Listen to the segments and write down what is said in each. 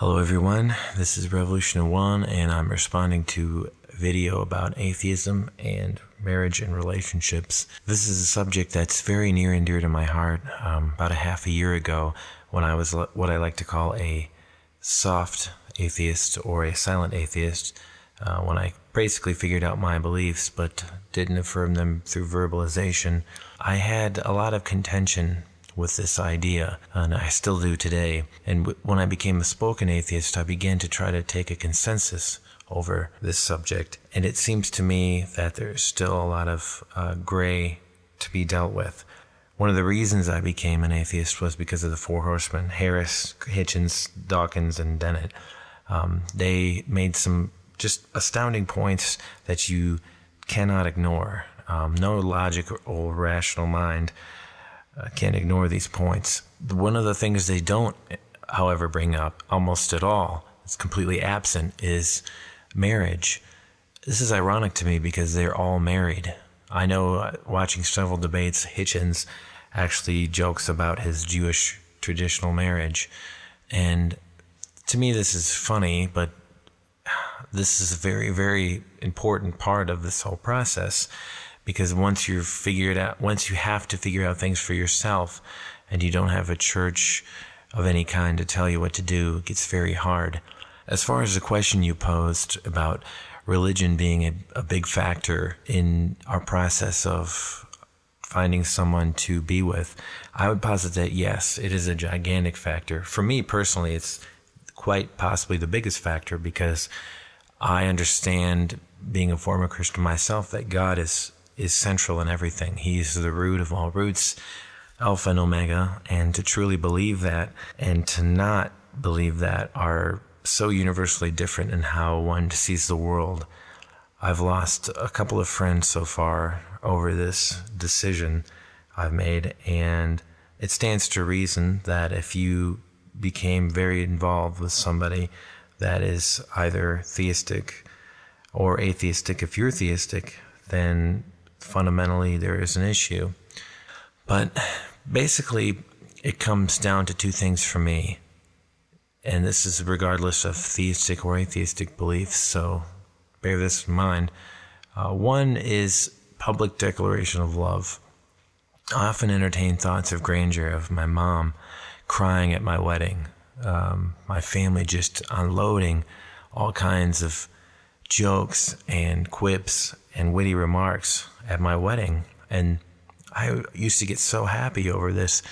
Hello everyone, this is Revolution 1 and I'm responding to a video about atheism and marriage and relationships. This is a subject that's very near and dear to my heart. About a half a year ago, when I was what I like to call a soft atheist or a silent atheist, when I basically figured out my beliefs but didn't affirm them through verbalization, I had a lot of contention with this idea, and I still do today. And when I became a spoken atheist, I began to try to take a consensus over this subject. And it seems to me that there's still a lot of gray to be dealt with. One of the reasons I became an atheist was because of the Four Horsemen, Harris, Hitchens, Dawkins, and Dennett. They made some just astounding points that you cannot ignore. No logic or rational mind can't ignore these points. One of the things they don't, however, bring up almost at all, it's completely absent, is marriage. This is ironic to me because they're all married. I know, watching several debates, Hitchens actually jokes about his Jewish traditional marriage. And to me this is funny, but this is a very, very important part of this whole process. Because once you have to figure out things for yourself and you don't have a church of any kind to tell you what to do, it gets very hard. As far as the question you posed about religion being a big factor in our process of finding someone to be with, I would posit that yes, it is a gigantic factor. For me personally, it's quite possibly the biggest factor because I understand, being a former Christian myself, that God is central in everything. He's the root of all roots, Alpha and Omega, and to truly believe that and to not believe that are so universally different in how one sees the world. I've lost a couple of friends so far over this decision I've made, and it stands to reason that if you became very involved with somebody that is either theistic or atheistic, if you're theistic, then fundamentally there is an issue. But basically it comes down to two things for me, and this is regardless of theistic or atheistic beliefs, so bear this in mind. One is public declaration of love. I often entertain thoughts of grandeur of my mom crying at my wedding, my family just unloading all kinds of jokes and quips and witty remarks at my wedding, and I used to get so happy over this,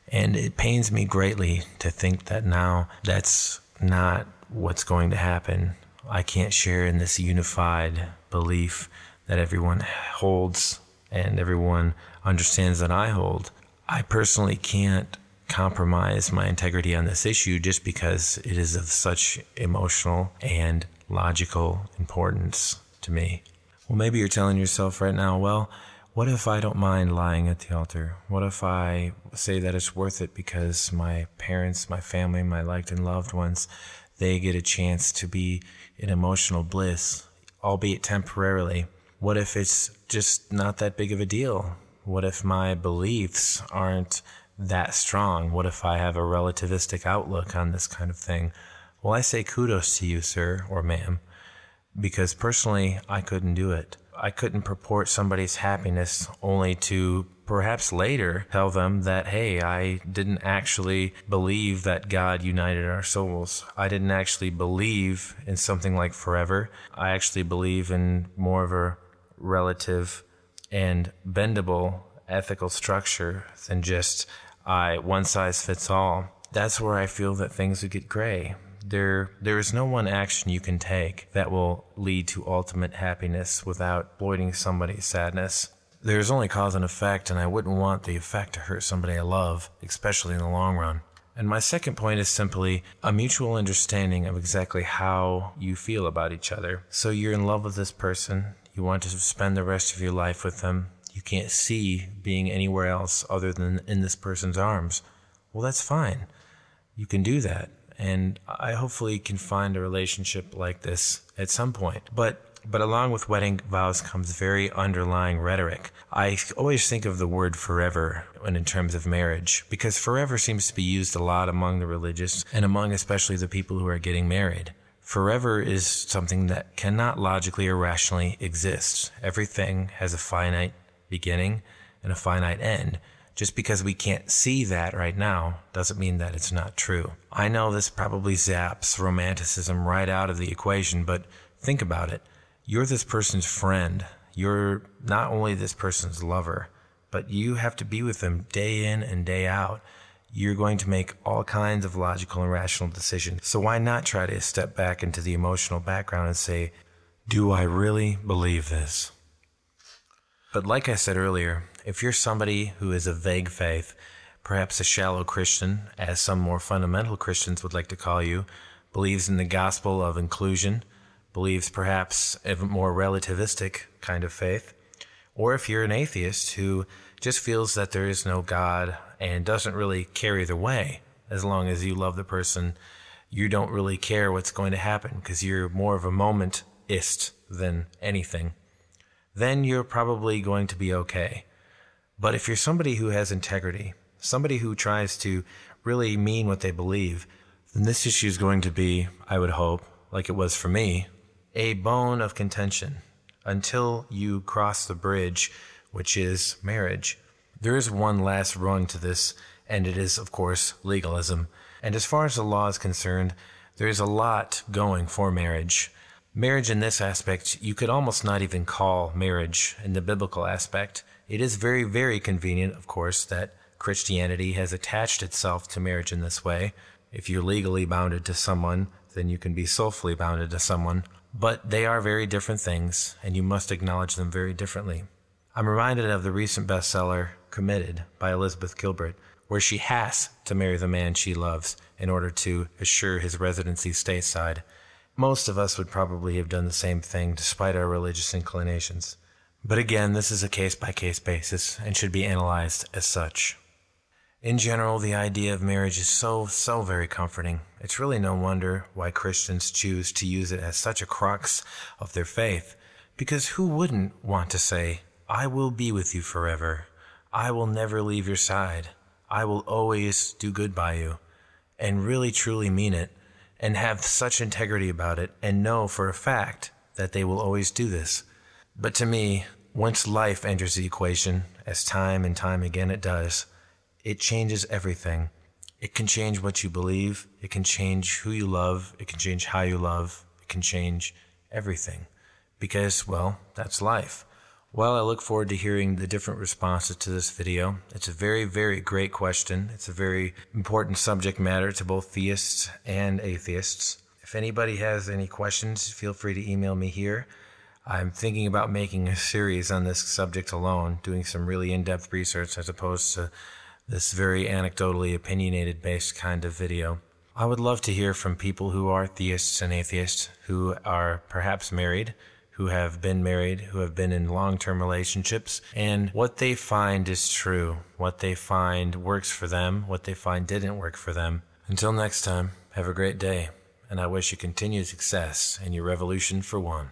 and it pains me greatly to think that now that's not what's going to happen. I can't share in this unified belief that everyone holds and everyone understands that I hold. I personally can't compromise my integrity on this issue just because it is of such emotional and logical importance to me. Well, maybe you're telling yourself right now, well, what if I don't mind lying at the altar? What if I say that it's worth it because my parents, my family, my liked and loved ones, they get a chance to be in emotional bliss, albeit temporarily? What if it's just not that big of a deal? What if my beliefs aren't that strong? What if I have a relativistic outlook on this kind of thing? Well, I say kudos to you, sir or ma'am, because personally, I couldn't do it. I couldn't purport somebody's happiness only to perhaps later tell them that, hey, I didn't actually believe that God united our souls. I didn't actually believe in something like forever. I actually believe in more of a relative and bendable ethical structure than just one size fits all. That's where I feel that things would get gray. There is no one action you can take that will lead to ultimate happiness without exploiting somebody's sadness. There's only cause and effect, and I wouldn't want the effect to hurt somebody I love, especially in the long run. And my second point is simply a mutual understanding of exactly how you feel about each other. So you're in love with this person, you want to spend the rest of your life with them, you can't see being anywhere else other than in this person's arms. Well, that's fine. You can do that. And I hopefully can find a relationship like this at some point. But But along with wedding vows comes very underlying rhetoric. I always think of the word forever in terms of marriage, because forever seems to be used a lot among the religious and among especially the people who are getting married. Forever is something that cannot logically or rationally exist. Everything has a finite beginning and a finite end. Just because we can't see that right now doesn't mean that it's not true. I know this probably zaps romanticism right out of the equation, but think about it. You're this person's friend. You're not only this person's lover, but you have to be with them day in and day out. You're going to make all kinds of logical and rational decisions. So why not try to step back into the emotional background and say, do I really believe this? But like I said earlier, if you're somebody who is of vague faith, perhaps a shallow Christian, as some more fundamental Christians would like to call you, believes in the gospel of inclusion, believes perhaps a more relativistic kind of faith, or if you're an atheist who just feels that there is no God and doesn't really care either way, as long as you love the person, you don't really care what's going to happen because you're more of a momentist than anything, then you're probably going to be okay. But if you're somebody who has integrity, somebody who tries to really mean what they believe, then this issue is going to be, I would hope, like it was for me, a bone of contention until you cross the bridge, which is marriage. There is one last rung to this, and it is, of course, legalism. And as far as the law is concerned, there is a lot going for marriage. Marriage in this aspect, you could almost not even call marriage in the biblical aspect. It is very, very convenient, of course, that Christianity has attached itself to marriage in this way. If you're legally bounded to someone, then you can be soulfully bounded to someone. But they are very different things, and you must acknowledge them very differently. I'm reminded of the recent bestseller, Committed, by Elizabeth Gilbert, where she has to marry the man she loves in order to assure his residency stateside. Most of us would probably have done the same thing despite our religious inclinations. But again, this is a case-by-case basis and should be analyzed as such. In general, the idea of marriage is so very comforting. It's really no wonder why Christians choose to use it as such a crux of their faith. Because who wouldn't want to say, I will be with you forever. I will never leave your side. I will always do good by you. And really truly mean it. And have such integrity about it and know for a fact that they will always do this. But to me, once life enters the equation, as time and time again it does, it changes everything. It can change what you believe. It can change who you love. It can change how you love. It can change everything. Because, well, that's life. Well, I look forward to hearing the different responses to this video. It's a very, very great question. It's a very important subject matter to both theists and atheists. If anybody has any questions, feel free to email me here. I'm thinking about making a series on this subject alone, doing some really in-depth research as opposed to this very anecdotally opinionated based kind of video. I would love to hear from people who are theists and atheists, who are perhaps married, who have been married, who have been in long-term relationships, and what they find is true, what they find works for them, what they find didn't work for them. Until next time, have a great day, and I wish you continued success in your revolution for one.